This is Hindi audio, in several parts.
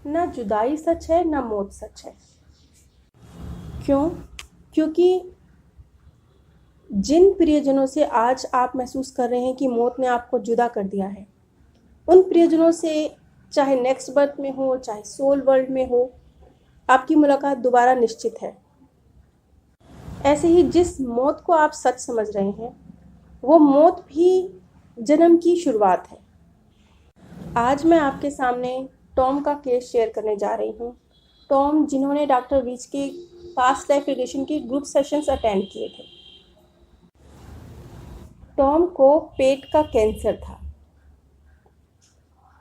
ना जुदाई सच है ना मौत सच है। क्यों? क्योंकि जिन प्रियजनों से आज आप महसूस कर रहे हैं कि मौत ने आपको जुदा कर दिया है, उन प्रियजनों से चाहे नेक्स्ट बर्थ में हो चाहे सोल वर्ल्ड में हो, आपकी मुलाकात दोबारा निश्चित है। ऐसे ही जिस मौत को आप सच समझ रहे हैं, वो मौत भी जन्म की शुरुआत है। आज मैं आपके सामने टॉम का केस शेयर करने जा रही हूँ। टॉम जिन्होंने डॉक्टर वीच के पास्ट लाइफ रिग्रेशन के ग्रुप सेशंस अटेंड किए थे। टॉम को पेट का कैंसर था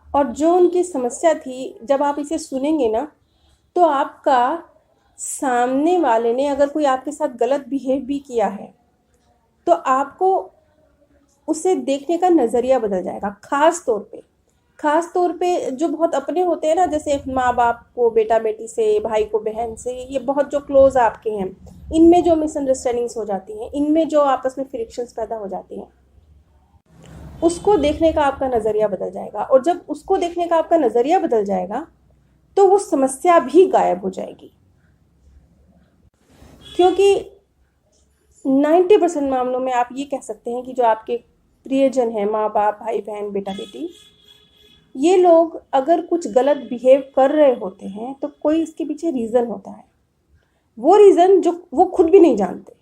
और जो उनकी समस्या थी, जब आप इसे सुनेंगे ना, तो आपका सामने वाले ने अगर कोई आपके साथ गलत बिहेव भी किया है तो आपको उसे देखने का नज़रिया बदल जाएगा। खास तौर पे जो बहुत अपने होते हैं ना, जैसे माँ बाप को बेटा बेटी से, भाई को बहन से, ये बहुत जो क्लोज आपके हैं, इनमें जो मिसअंडरस्टैंडिंग्स हो जाती हैं, इनमें जो आपस में फ्रिक्शंस पैदा हो जाती हैं, उसको देखने का आपका नज़रिया बदल जाएगा। और जब उसको देखने का आपका नज़रिया बदल जाएगा तो वो समस्या भी गायब हो जाएगी। क्योंकि 90% मामलों में आप ये कह सकते हैं कि जो आपके प्रियजन हैं, माँ बाप, भाई बहन, बेटा बेटी, ये लोग अगर कुछ गलत बिहेव कर रहे होते हैं तो कोई इसके पीछे रीज़न होता है। वो रीज़न जो वो खुद भी नहीं जानते।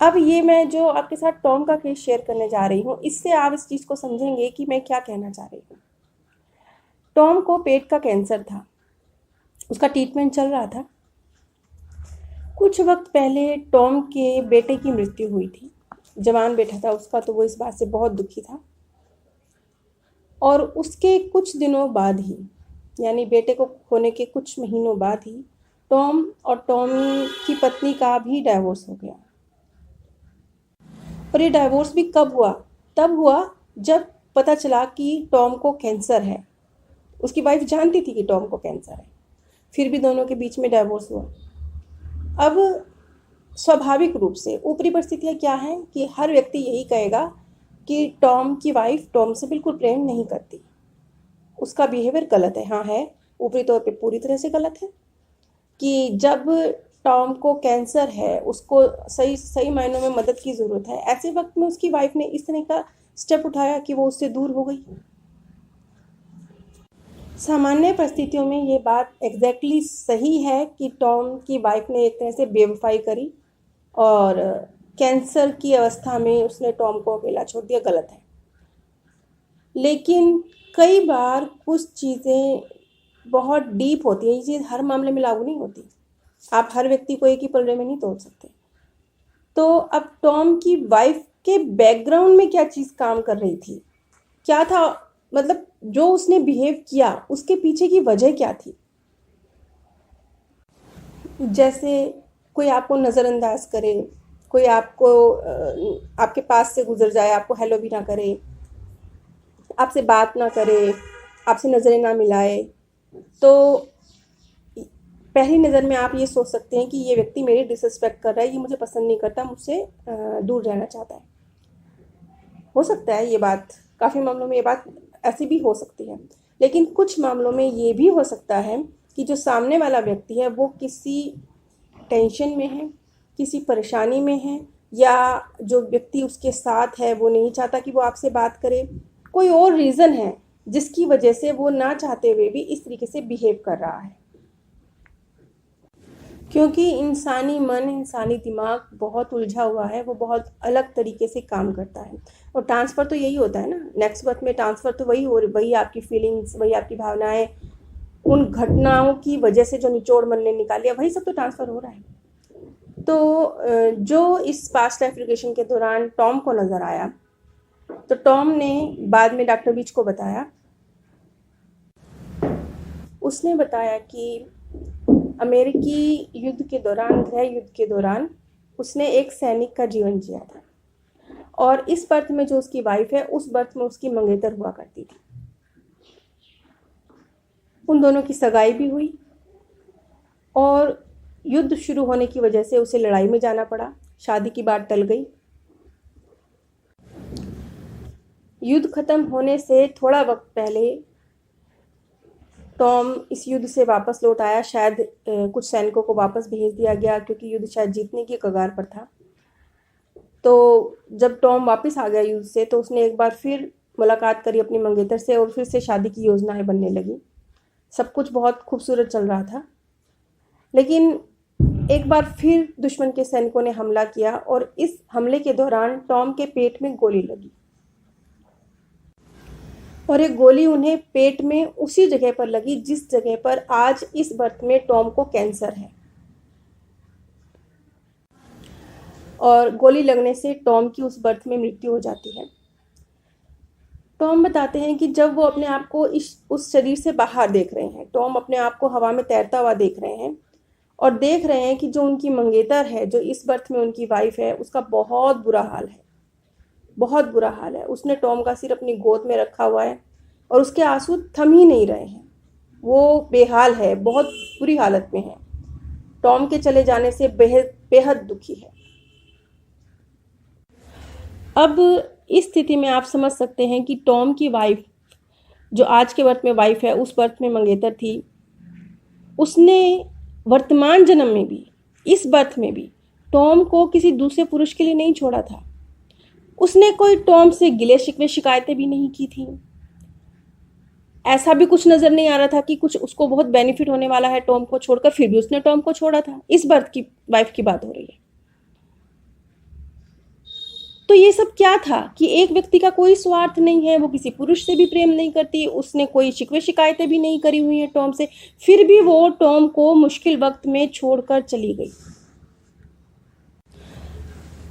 अब ये मैं जो आपके साथ टॉम का केस शेयर करने जा रही हूँ, इससे आप इस चीज़ को समझेंगे कि मैं क्या कहना चाह रही हूँ। टॉम को पेट का कैंसर था, उसका ट्रीटमेंट चल रहा था। कुछ वक्त पहले टॉम के बेटे की मृत्यु हुई थी। जवान बेटा था उसका, तो वो इस बात से बहुत दुखी था। और उसके कुछ दिनों बाद ही, यानी बेटे को खोने के कुछ महीनों बाद ही, टॉम और टॉम की पत्नी का भी डाइवोर्स हो गया। और ये डाइवोर्स भी कब हुआ? तब हुआ जब पता चला कि टॉम को कैंसर है। उसकी वाइफ जानती थी कि टॉम को कैंसर है, फिर भी दोनों के बीच में डाइवोर्स हुआ। अब स्वाभाविक रूप से ऊपरी परिस्थितियाँ क्या हैं कि हर व्यक्ति यही कहेगा कि टॉम की वाइफ टॉम से बिल्कुल प्रेम नहीं करती, उसका बिहेवियर गलत है। हाँ है, ऊपरी तौर पे पूरी तरह से गलत है कि जब टॉम को कैंसर है, उसको सही सही मायनों में मदद की ज़रूरत है, ऐसे वक्त में उसकी वाइफ ने इस तरह का स्टेप उठाया कि वो उससे दूर हो गई। सामान्य परिस्थितियों में ये बात एग्जैक्टली सही है कि टॉम की वाइफ ने एक तरह से बेवफाई करी और कैंसर की अवस्था में उसने टॉम को अकेला छोड़ दिया, गलत है। लेकिन कई बार कुछ चीज़ें बहुत डीप होती हैं, ये चीज़ हर मामले में लागू नहीं होती। आप हर व्यक्ति को एक ही पलड़े में नहीं तोड़ सकते। तो अब टॉम की वाइफ के बैकग्राउंड में क्या चीज़ काम कर रही थी, क्या था, मतलब जो उसने बिहेव किया उसके पीछे की वजह क्या थी। जैसे कोई आपको नज़रअंदाज करे, कोई आपको आपके पास से गुजर जाए, आपको हेलो भी ना करे, आपसे बात ना करे, आपसे नज़रें ना मिलाए, तो पहली नज़र में आप ये सोच सकते हैं कि ये व्यक्ति मेरी डिसरिस्पेक्ट कर रहा है, ये मुझे पसंद नहीं करता, मुझसे दूर रहना चाहता है। हो सकता है ये बात, काफ़ी मामलों में ये बात ऐसी भी हो सकती है। लेकिन कुछ मामलों में ये भी हो सकता है कि जो सामने वाला व्यक्ति है वो किसी टेंशन में है, किसी परेशानी में है, या जो व्यक्ति उसके साथ है वो नहीं चाहता कि वो आपसे बात करे। कोई और रीज़न है जिसकी वजह से वो ना चाहते हुए भी इस तरीके से बिहेव कर रहा है। क्योंकि इंसानी मन, इंसानी दिमाग बहुत उलझा हुआ है, वो बहुत अलग तरीके से काम करता है। और ट्रांसफ़र तो यही होता है ना, नेक्स्ट बर्थ में ट्रांसफ़र तो वही आपकी फीलिंग्स, वही आपकी भावनाएं, उन घटनाओं की वजह से जो निचोड़ मन ने निकालिया, वही सब तो ट्रांसफ़र हो रहा है। तो जो इस पास्ट लाइफ रिग्रेशन के दौरान टॉम को नज़र आया, तो टॉम ने बाद में डॉक्टर बीच को बताया, उसने बताया कि अमेरिकी युद्ध के दौरान, गृह युद्ध के दौरान उसने एक सैनिक का जीवन जिया था, और इस बर्थ में जो उसकी वाइफ है, उस बर्थ में उसकी मंगेतर हुआ करती थी। उन दोनों की सगाई भी हुई और युद्ध शुरू होने की वजह से उसे लड़ाई में जाना पड़ा, शादी की बात टल गई। युद्ध खत्म होने से थोड़ा वक्त पहले टॉम इस युद्ध से वापस लौट आया। शायद कुछ सैनिकों को वापस भेज दिया गया क्योंकि युद्ध शायद जीतने की कगार पर था। तो जब टॉम वापस आ गया युद्ध से तो उसने एक बार फिर मुलाकात करी अपनी मंगेतर से और फिर से शादी की योजनाएं बनने लगी। सब कुछ बहुत खूबसूरत चल रहा था, लेकिन एक बार फिर दुश्मन के सैनिकों ने हमला किया और इस हमले के दौरान टॉम के पेट में गोली लगी और एक गोली उन्हें पेट में उसी जगह पर लगी जिस जगह पर आज इस बर्थ में टॉम को कैंसर है। और गोली लगने से टॉम की उस बर्थ में मृत्यु हो जाती है। टॉम बताते हैं कि जब वो अपने आप को उस शरीर से बाहर देख रहे हैं, टॉम अपने आप को हवा में तैरता हुआ देख रहे हैं और देख रहे हैं कि जो उनकी मंगेतर है, जो इस बर्थ में उनकी वाइफ है, उसका बहुत बुरा हाल है, बहुत बुरा हाल है। उसने टॉम का सिर अपनी गोद में रखा हुआ है और उसके आंसू थम ही नहीं रहे हैं। वो बेहाल है, बहुत बुरी हालत में है, टॉम के चले जाने से बेहद बेहद दुखी है। अब इस स्थिति में आप समझ सकते हैं कि टॉम की वाइफ, जो आज के बर्थ में वाइफ है, उस बर्थ में मंगेतर थी, उसने वर्तमान जन्म में भी, इस बर्थ में भी टॉम को किसी दूसरे पुरुष के लिए नहीं छोड़ा था। उसने कोई टॉम से गिले शिकवे शिकायतें भी नहीं की थी। ऐसा भी कुछ नजर नहीं आ रहा था कि कुछ उसको बहुत बेनिफिट होने वाला है टॉम को छोड़कर, फिर भी उसने टॉम को छोड़ा था। इस बर्थ की वाइफ की बात हो रही है। तो ये सब क्या था कि एक व्यक्ति का कोई स्वार्थ नहीं है, वो किसी पुरुष से भी प्रेम नहीं करती, उसने कोई शिकवे शिकायतें भी नहीं करी हुई है टॉम से, फिर भी वो टॉम को मुश्किल वक्त में छोड़कर चली गई।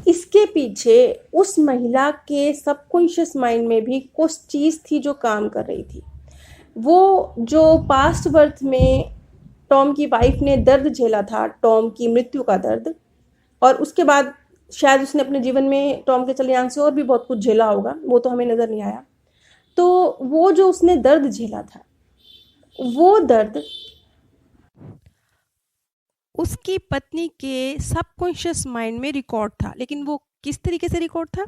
इसके पीछे उस महिला के सबकॉन्शियस माइंड में भी कुछ चीज थी जो काम कर रही थी। वो जो पास्ट बर्थ में टॉम की वाइफ ने दर्द झेला था, टॉम की मृत्यु का दर्द, और उसके बाद शायद उसने अपने जीवन में टॉम के चले जाने से और भी बहुत कुछ झेला होगा, वो तो हमें नजर नहीं आया। तो वो जो उसने दर्द झेला था, वो दर्द उसकी पत्नी के सबकॉन्शियस माइंड में रिकॉर्ड था। लेकिन वो किस तरीके से रिकॉर्ड था?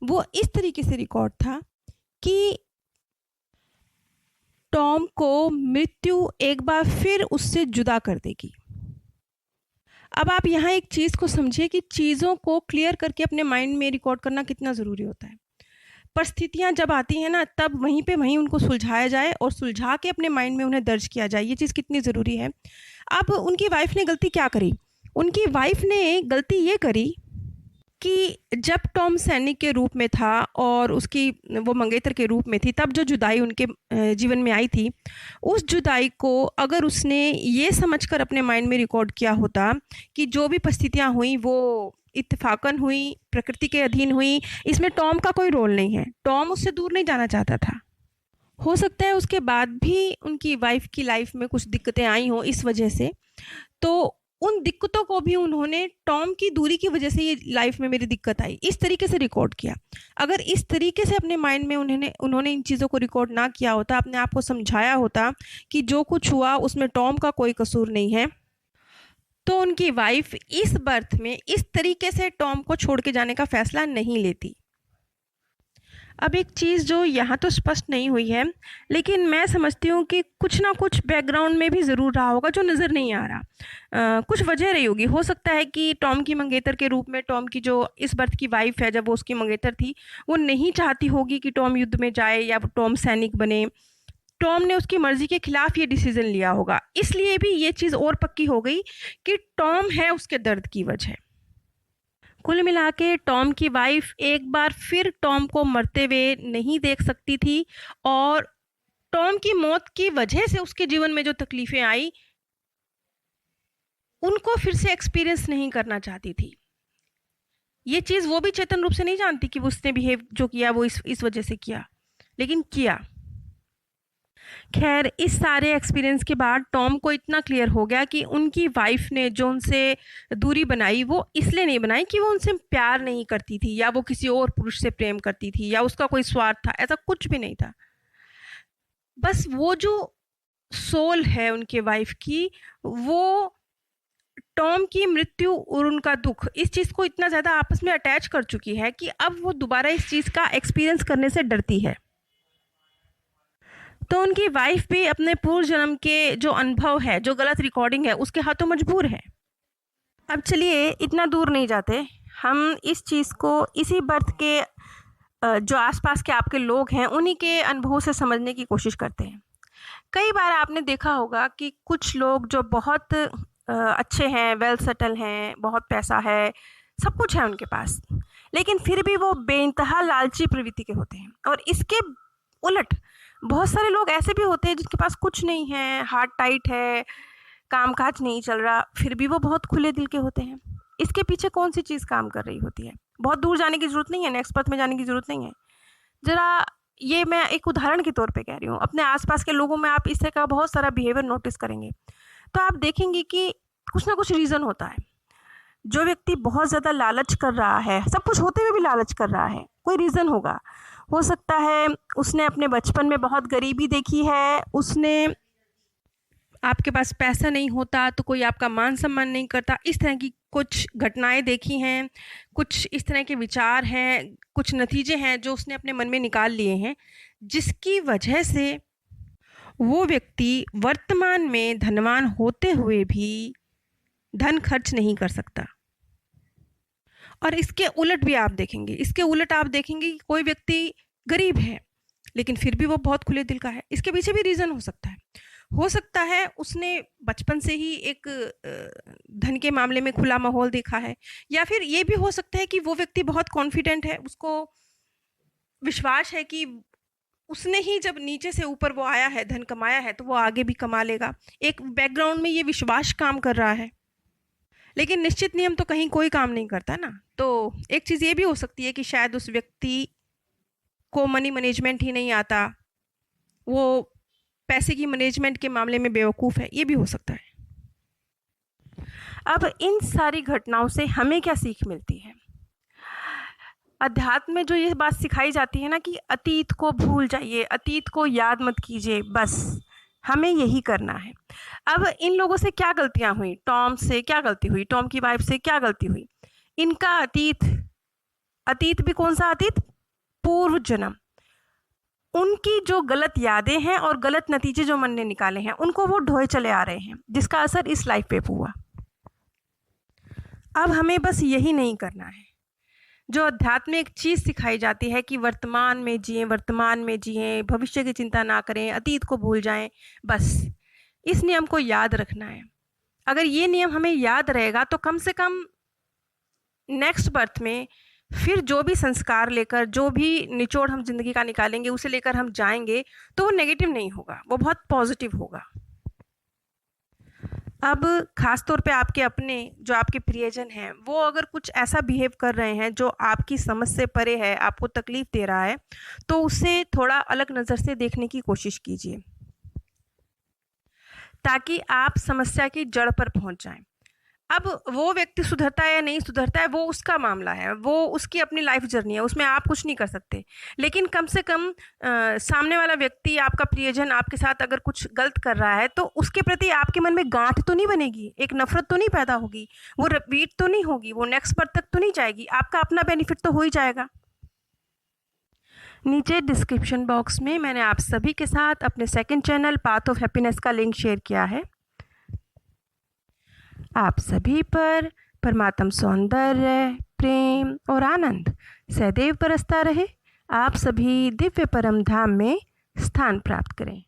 वो इस तरीके से रिकॉर्ड था कि टॉम को मृत्यु एक बार फिर उससे जुदा कर देगी। अब आप यहाँ एक चीज़ को समझिए कि चीज़ों को क्लियर करके अपने माइंड में रिकॉर्ड करना कितना ज़रूरी होता है। परिस्थितियाँ जब आती हैं ना, तब वहीं पे वहीं उनको सुलझाया जाए और सुलझा के अपने माइंड में उन्हें दर्ज किया जाए। ये चीज़ कितनी ज़रूरी है। अब उनकी वाइफ ने गलती क्या करी? उनकी वाइफ ने गलती ये करी कि जब टॉम सैनिक के रूप में था और उसकी वो मंगेतर के रूप में थी, तब जो जुदाई उनके जीवन में आई थी, उस जुदाई को अगर उसने ये समझकर अपने माइंड में रिकॉर्ड किया होता कि जो भी परिस्थितियाँ हुई वो इत्तेफाकन हुई, प्रकृति के अधीन हुई, इसमें टॉम का कोई रोल नहीं है, टॉम उससे दूर नहीं जाना चाहता था। हो सकता है उसके बाद भी उनकी वाइफ की लाइफ में कुछ दिक्कतें आई हों इस वजह से, तो उन दिक्कतों को भी उन्होंने टॉम की दूरी की वजह से ये लाइफ में मेरी दिक्कत आई, इस तरीके से रिकॉर्ड किया। अगर इस तरीके से अपने माइंड में उन्होंने इन चीज़ों को रिकॉर्ड ना किया होता, अपने आप को समझाया होता कि जो कुछ हुआ उसमें टॉम का कोई कसूर नहीं है, तो उनकी वाइफ इस बर्थ में इस तरीके से टॉम को छोड़ के जाने का फैसला नहीं लेती। अब एक चीज़ जो यहाँ तो स्पष्ट नहीं हुई है, लेकिन मैं समझती हूँ कि कुछ ना कुछ बैकग्राउंड में भी ज़रूर रहा होगा जो नज़र नहीं आ रहा। कुछ वजह रही होगी। हो सकता है कि टॉम की मंगेतर के रूप में टॉम की जो इस बर्थ की वाइफ है, जब वो उसकी मंगेतर थी, वो नहीं चाहती होगी कि टॉम युद्ध में जाए या टॉम सैनिक बने। टॉम ने उसकी मर्जी के खिलाफ ये डिसीजन लिया होगा, इसलिए भी ये चीज़ और पक्की हो गई कि टॉम है उसके दर्द की वजह। कुल मिला के टॉम की वाइफ एक बार फिर टॉम को मरते हुए नहीं देख सकती थी और टॉम की मौत की वजह से उसके जीवन में जो तकलीफें आई उनको फिर से एक्सपीरियंस नहीं करना चाहती थी। ये चीज़ वो भी चेतन रूप से नहीं जानती कि उसने बिहेव जो किया वो इस वजह से किया, लेकिन किया। खैर, इस सारे एक्सपीरियंस के बाद टॉम को इतना क्लियर हो गया कि उनकी वाइफ ने जो उनसे दूरी बनाई वो इसलिए नहीं बनाई कि वो उनसे प्यार नहीं करती थी या वो किसी और पुरुष से प्रेम करती थी या उसका कोई स्वार्थ था, ऐसा कुछ भी नहीं था। बस वो जो सोल है उनके वाइफ की, वो टॉम की मृत्यु और उनका दुख, इस चीज़ को इतना ज़्यादा आपस में अटैच कर चुकी है कि अब वो दोबारा इस चीज़ का एक्सपीरियंस करने से डरती है। तो उनकी वाइफ भी अपने पूर्व जन्म के जो अनुभव है, जो गलत रिकॉर्डिंग है, उसके हाथों मजबूर है। अब चलिए इतना दूर नहीं जाते, हम इस चीज़ को इसी बर्थ के जो आसपास के आपके लोग हैं उन्हीं के अनुभव से समझने की कोशिश करते हैं। कई बार आपने देखा होगा कि कुछ लोग जो बहुत अच्छे हैं, वेल सेटल हैं, बहुत पैसा है, सब कुछ है उनके पास, लेकिन फिर भी वो बेइंतहा लालची प्रवृत्ति के होते हैं। और इसके उलट बहुत सारे लोग ऐसे भी होते हैं जिनके पास कुछ नहीं है, हार्ट टाइट है, कामकाज नहीं चल रहा, फिर भी वो बहुत खुले दिल के होते हैं। इसके पीछे कौन सी चीज़ काम कर रही होती है? बहुत दूर जाने की ज़रूरत नहीं है, नेक्स्ट बर्थ में जाने की ज़रूरत नहीं है। ज़रा ये मैं एक उदाहरण के तौर पे कह रही हूँ, अपने आसपास के लोगों में आप इस तरह का बहुत सारा बिहेवियर नोटिस करेंगे तो आप देखेंगे कि कुछ ना कुछ रीज़न होता है। जो व्यक्ति बहुत ज़्यादा लालच कर रहा है, सब कुछ होते हुए भी लालच कर रहा है, कोई रीज़न होगा। हो सकता है उसने अपने बचपन में बहुत गरीबी देखी है, उसने आपके पास पैसा नहीं होता तो कोई आपका मान सम्मान नहीं करता, इस तरह की कुछ घटनाएं देखी हैं, कुछ इस तरह के विचार हैं, कुछ नतीजे हैं जो उसने अपने मन में निकाल लिए हैं, जिसकी वजह से वो व्यक्ति वर्तमान में धनवान होते हुए भी धन खर्च नहीं कर सकता। और इसके उलट भी आप देखेंगे, कि कोई व्यक्ति गरीब है लेकिन फिर भी वो बहुत खुले दिल का है। इसके पीछे भी रीज़न हो सकता है उसने बचपन से ही एक धन के मामले में खुला माहौल देखा है, या फिर ये भी हो सकता है कि वो व्यक्ति बहुत कॉन्फिडेंट है, उसको विश्वास है कि उसने ही जब नीचे से ऊपर वो आया है, धन कमाया है, तो वो आगे भी कमा लेगा। एक बैकग्राउंड में ये विश्वास काम कर रहा है। लेकिन निश्चित नियम तो कहीं कोई काम नहीं करता ना। तो एक चीज़ ये भी हो सकती है कि शायद उस व्यक्ति को मनी मैनेजमेंट ही नहीं आता, वो पैसे की मैनेजमेंट के मामले में बेवकूफ़ है, ये भी हो सकता है। अब इन सारी घटनाओं से हमें क्या सीख मिलती है? अध्यात्म में जो ये बात सिखाई जाती है ना कि अतीत को भूल जाइए, अतीत को याद मत कीजिए, बस हमें यही करना है। अब इन लोगों से क्या गलतियां हुई? टॉम से क्या गलती हुई? टॉम की वाइफ से क्या गलती हुई? इनका अतीत भी कौन सा अतीत? पूर्व जन्म। उनकी जो गलत यादें हैं और गलत नतीजे जो मन ने निकाले हैं, उनको वो ढोए चले आ रहे हैं, जिसका असर इस लाइफ पे हुआ। अब हमें बस यही नहीं करना है। जो अध्यात्म में एक चीज़ सिखाई जाती है कि वर्तमान में जिएं, भविष्य की चिंता ना करें, अतीत को भूल जाएं, बस इस नियम को याद रखना है। अगर ये नियम हमें याद रहेगा तो कम से कम नेक्स्ट बर्थ में फिर जो भी संस्कार लेकर, जो भी निचोड़ हम जिंदगी का निकालेंगे, उसे लेकर हम जाएंगे तो वो नेगेटिव नहीं होगा, वो बहुत पॉजिटिव होगा। अब ख़ास तौर पे आपके अपने जो आपके प्रियजन हैं, वो अगर कुछ ऐसा बिहेव कर रहे हैं जो आपकी समझ से परे है, आपको तकलीफ़ दे रहा है, तो उसे थोड़ा अलग नज़र से देखने की कोशिश कीजिए, ताकि आप समस्या की जड़ पर पहुंच जाएं। अब वो व्यक्ति सुधरता है या नहीं सुधरता है, वो उसका मामला है, वो उसकी अपनी लाइफ जर्नी है, उसमें आप कुछ नहीं कर सकते। लेकिन कम से कम सामने वाला व्यक्ति, आपका प्रियजन आपके साथ अगर कुछ गलत कर रहा है तो उसके प्रति आपके मन में गांठ तो नहीं बनेगी, एक नफरत तो नहीं पैदा होगी, वो रिपीट तो नहीं होगी, वो नेक्स्ट पर्थ तक तो नहीं जाएगी, आपका अपना बेनिफिट तो हो ही जाएगा। नीचे डिस्क्रिप्शन बॉक्स में मैंने आप सभी के साथ अपने second channel path of happiness का लिंक शेयर किया है। आप सभी पर परमात्म सौंदर्य, प्रेम और आनंद सदैव बरसता रहे। आप सभी दिव्य परम धाम में स्थान प्राप्त करें।